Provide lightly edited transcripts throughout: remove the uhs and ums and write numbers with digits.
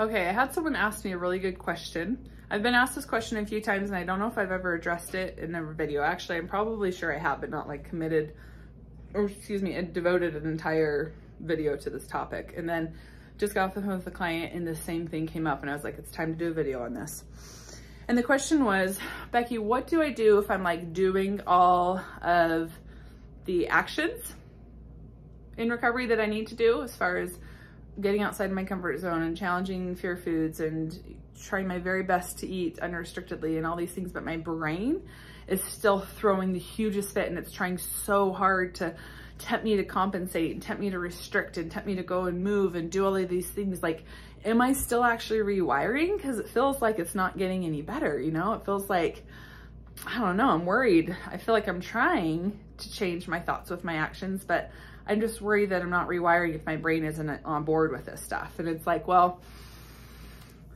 Okay, I had someone ask me a really good question. I've been asked this question a few times and I don't know if I've ever addressed it in a video. Actually, I'm probably sure I have, but not like committed, or excuse me, devoted an entire video to this topic. And then just got off the phone with the client and the same thing came up and I was like, it's time to do a video on this. And the question was, Becky, what do I do if I'm like doing all of the actions in recovery that I need to do as far as getting outside my comfort zone and challenging fear foods and trying my very best to eat unrestrictedly and all these things, but my brain is still throwing the hugest fit and it's trying so hard to tempt me to compensate and tempt me to restrict and tempt me to go and move and do all of these things. Like, am I still actually rewiring? Because it feels like it's not getting any better, you know? It feels like, I don't know, I'm worried. I feel like I'm trying to change my thoughts with my actions, but I'm just worried that I'm not rewiring if my brain isn't on board with this stuff. And it's like, well,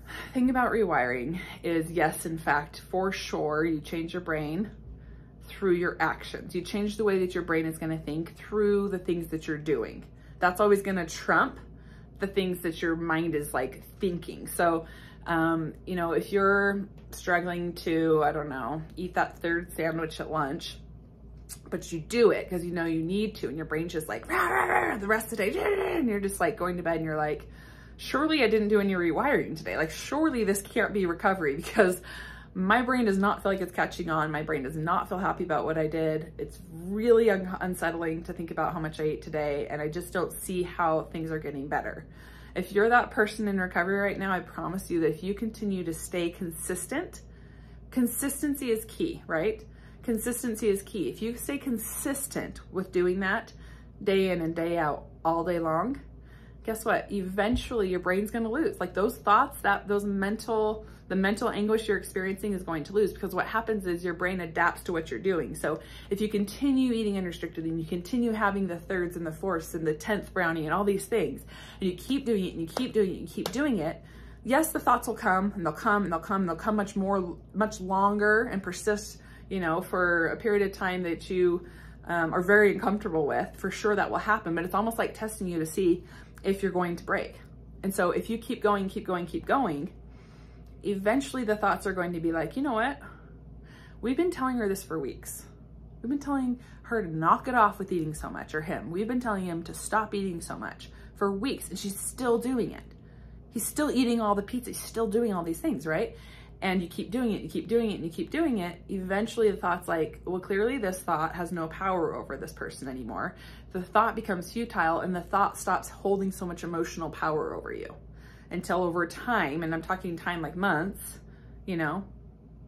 the thing about rewiring is, yes, in fact, for sure, you change your brain through your actions. You change the way that your brain is going to think through the things that you're doing. That's always going to trump the things that your mind is like thinking. So, you know, if you're struggling to, I don't know, eat that third sandwich at lunch, but you do it because you know you need to, and your brain's just like, rah, rah, rah, the rest of the day, and you're just like going to bed and you're like, surely I didn't do any rewiring today. Like, surely this can't be recovery because my brain does not feel like it's catching on. My brain does not feel happy about what I did. It's really unsettling to think about how much I ate today, and I just don't see how things are getting better. If you're that person in recovery right now, I promise you that if you continue to stay consistent, consistency is key, right? Consistency is key. If you stay consistent with doing that day in and day out all day long, guess what? Eventually your brain's going to lose. Like those thoughts, the mental anguish you're experiencing is going to lose, because what happens is your brain adapts to what you're doing. So if you continue eating unrestricted and you continue having the thirds and the fourths and the 10th brownie and all these things, and you keep doing it and you keep doing it and you keep doing it, yes, the thoughts will come and they'll come and they'll come and they'll come much longer and persist, you know, for a period of time that you are very uncomfortable with. For sure that will happen, but it's almost like testing you to see if you're going to break. And so if you keep going, eventually the thoughts are going to be like, you know what? We've been telling her this for weeks. We've been telling her to knock it off with eating so much, or him. We've been telling him to stop eating so much for weeks, and she's still doing it. He's still eating all the pizza. He's still doing all these things, right? And you keep doing it, you keep doing it, and you keep doing it. Eventually the thought's like, well, clearly this thought has no power over this person anymore. The thought becomes futile and the thought stops holding so much emotional power over you, until over time, and I'm talking time like months, you know,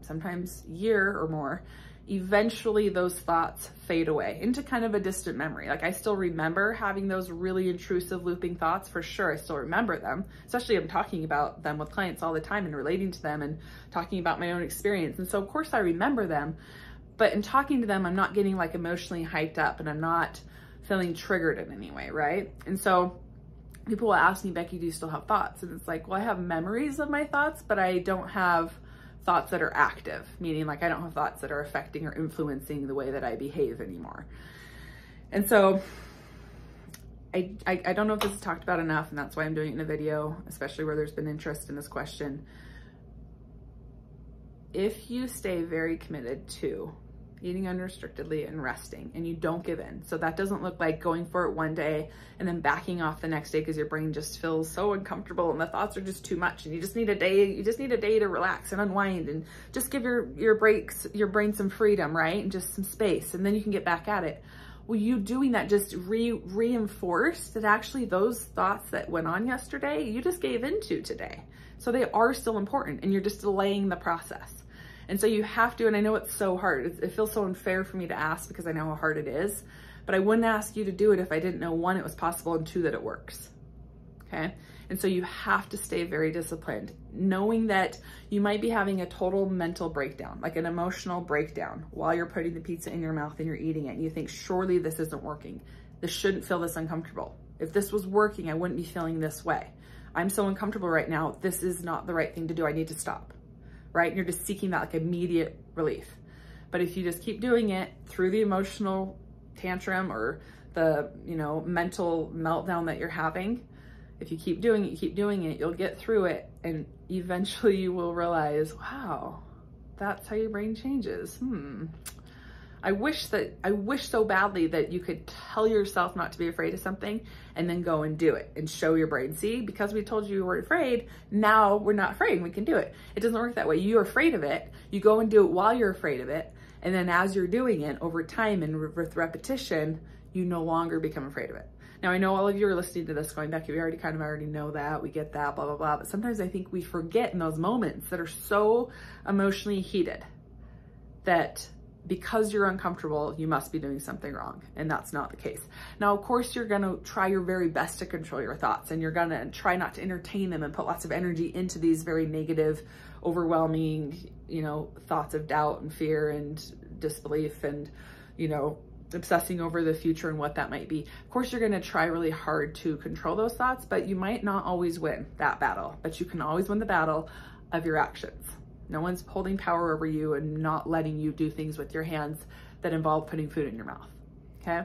sometimes year or more, eventually those thoughts fade away into kind of a distant memory. Like I still remember having those really intrusive looping thoughts, for sure. I still remember them, especially I'm talking about them with clients all the time and relating to them and talking about my own experience. And so of course I remember them, but in talking to them, I'm not getting like emotionally hyped up and I'm not feeling triggered in any way, right? And so people will ask me, Becky, do you still have thoughts? And it's like, well, I have memories of my thoughts, but I don't have thoughts that are active, meaning like I don't have thoughts that are affecting or influencing the way that I behave anymore. And so I don't know if this is talked about enough, and that's why I'm doing it in a video, especially where there's been interest in this question. If you stay very committed to eating unrestrictedly and resting, and you don't give in. So that doesn't look like going for it one day and then backing off the next day because your brain just feels so uncomfortable and the thoughts are just too much and you just need a day to relax and unwind and just give your brain some freedom, right? And just some space, and then you can get back at it. Well, you doing that just reinforce that actually those thoughts that went on yesterday, you just gave into today. So they are still important and you're just delaying the process. And so you have to, and I know it's so hard. It feels so unfair for me to ask because I know how hard it is, but I wouldn't ask you to do it if I didn't know, one, it was possible, and two, that it works, okay? And so you have to stay very disciplined, knowing that you might be having a total mental breakdown, like an emotional breakdown while you're putting the pizza in your mouth and you're eating it, and you think, surely this isn't working. This shouldn't feel this uncomfortable. If this was working, I wouldn't be feeling this way. I'm so uncomfortable right now. This is not the right thing to do. I need to stop. Right? And you're just seeking that like immediate relief. But if you just keep doing it through the emotional tantrum or the, you know, mental meltdown that you're having, If you keep doing it, you'll get through it, and eventually you will realize, wow, that's how your brain changes. I wish so badly that you could tell yourself not to be afraid of something and then go and do it and show your brain, see, because we told you were afraid, now we're not afraid, we can do it. It doesn't work that way. You're afraid of it, you go and do it while you're afraid of it, and then as you're doing it over time and with repetition, you no longer become afraid of it. Now, I know all of you are listening to this going, Becky, we already know that, we get that, blah, blah, blah. But sometimes I think we forget in those moments that are so emotionally heated that because you're uncomfortable, you must be doing something wrong. And that's not the case. Now, of course, you're gonna try your very best to control your thoughts, and you're gonna try not to entertain them and put lots of energy into these very negative, overwhelming, thoughts of doubt and fear and disbelief and, obsessing over the future and what that might be. Of course, you're gonna try really hard to control those thoughts, but you might not always win that battle, but you can always win the battle of your actions. No one's holding power over you and not letting you do things with your hands that involve putting food in your mouth, okay?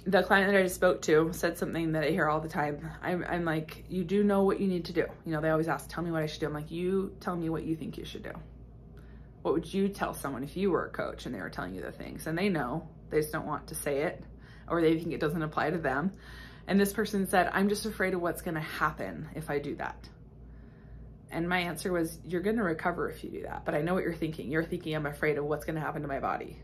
The client that I just spoke to said something that I hear all the time. I'm like, you do know what you need to do. They always ask, tell me what I should do. I'm like, you tell me what you think you should do. What would you tell someone if you were a coach and they were telling you the things? And they know, they just don't want to say it, or they think it doesn't apply to them. And this person said, I'm just afraid of what's gonna happen if I do that. And my answer was, you're gonna recover if you do that. But I know what you're thinking. You're thinking, I'm afraid of what's gonna happen to my body.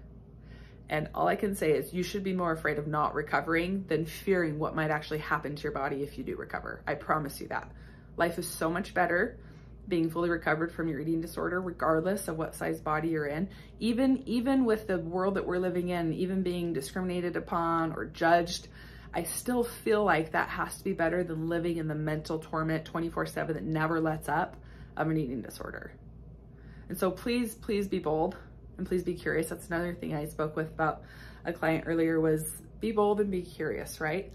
And all I can say is you should be more afraid of not recovering than fearing what might actually happen to your body if you do recover. I promise you that. Life is so much better being fully recovered from your eating disorder, regardless of what size body you're in. Even with the world that we're living in, even being discriminated upon or judged, I still feel like that has to be better than living in the mental torment 24/7 that never lets up of an eating disorder. And so please be bold and please be curious. That's another thing I spoke with about a client earlier was be bold and be curious, right?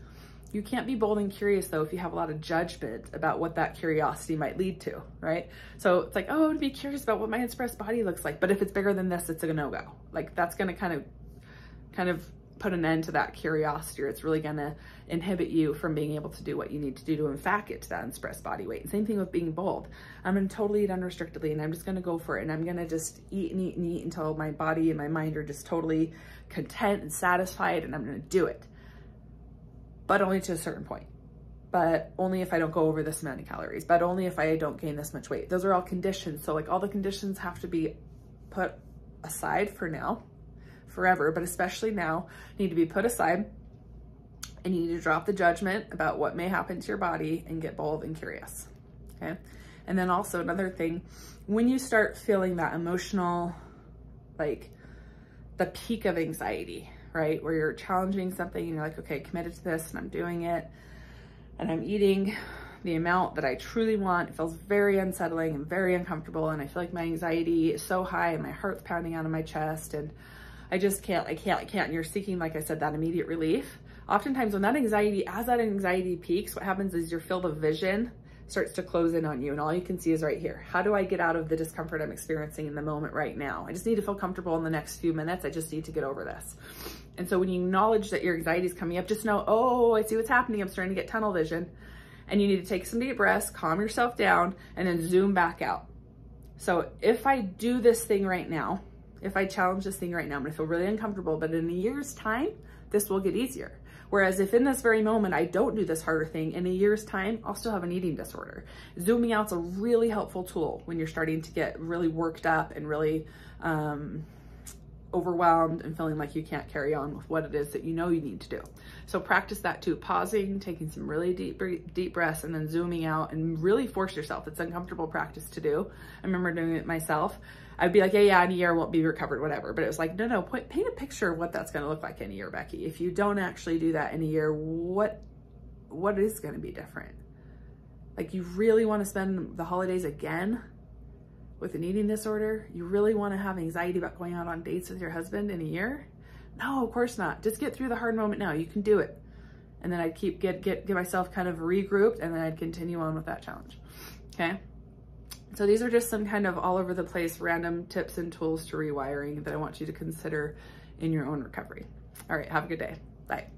You can't be bold and curious though if you have a lot of judgment about what that curiosity might lead to, right? So it's like, oh, to be curious about what my express body looks like, but if it's bigger than this, it's a no-go. Like that's gonna kind of put an end to that curiosity, or it's really gonna inhibit you from being able to do what you need to do to in fact get to that express body weight. Same thing with being bold. I'm gonna totally eat unrestrictedly and I'm just gonna go for it and I'm gonna just eat and eat and eat until my body and my mind are just totally content and satisfied, and I'm gonna do it. But only to a certain point. But only if I don't go over this amount of calories, but only if I don't gain this much weight. Those are all conditions. So like all the conditions have to be put aside for now, forever, but especially now need to be put aside, and you need to drop the judgment about what may happen to your body and get bold and curious, okay? And then also another thing, when you start feeling that emotional, like the peak of anxiety, right? Where you're challenging something and you're like, okay, committed to this and I'm doing it and I'm eating the amount that I truly want. It feels very unsettling and very uncomfortable. And I feel like my anxiety is so high and my heart's pounding out of my chest and I just can't. And you're seeking, like I said, that immediate relief. Oftentimes when as that anxiety peaks, what happens is your field of vision starts to close in on you and all you can see is right here. How do I get out of the discomfort I'm experiencing in the moment right now? I just need to feel comfortable in the next few minutes. I just need to get over this. And so when you acknowledge that your anxiety is coming up, just know, oh, I see what's happening. I'm starting to get tunnel vision. And you need to take some deep breaths, calm yourself down, and then zoom back out. So if I do this thing right now, if I challenge this thing right now, I'm gonna feel really uncomfortable, but in a year's time, this will get easier. Whereas if in this very moment, I don't do this harder thing, in a year's time, I'll still have an eating disorder. Zooming out's a really helpful tool when you're starting to get really worked up and really overwhelmed and feeling like you can't carry on with what it is that you know you need to do. So practice that too, pausing, taking some really deep breaths and then zooming out and really force yourself. It's an uncomfortable practice to do. I remember doing it myself. I'd be like, yeah, in a year I won't be recovered, whatever. But it was like, no, paint a picture of what that's gonna look like in a year, Becky. If you don't actually do that in a year, what is gonna be different? Like you really wanna spend the holidays again with an eating disorder? You really wanna have anxiety about going out on dates with your husband in a year? No, of course not. Just get through the hard moment now. You can do it. And then I'd get myself kind of regrouped and then I'd continue on with that challenge, okay? So these are just some kind of all over the place random tips and tools to rewiring that I want you to consider in your own recovery. All right, have a good day. Bye.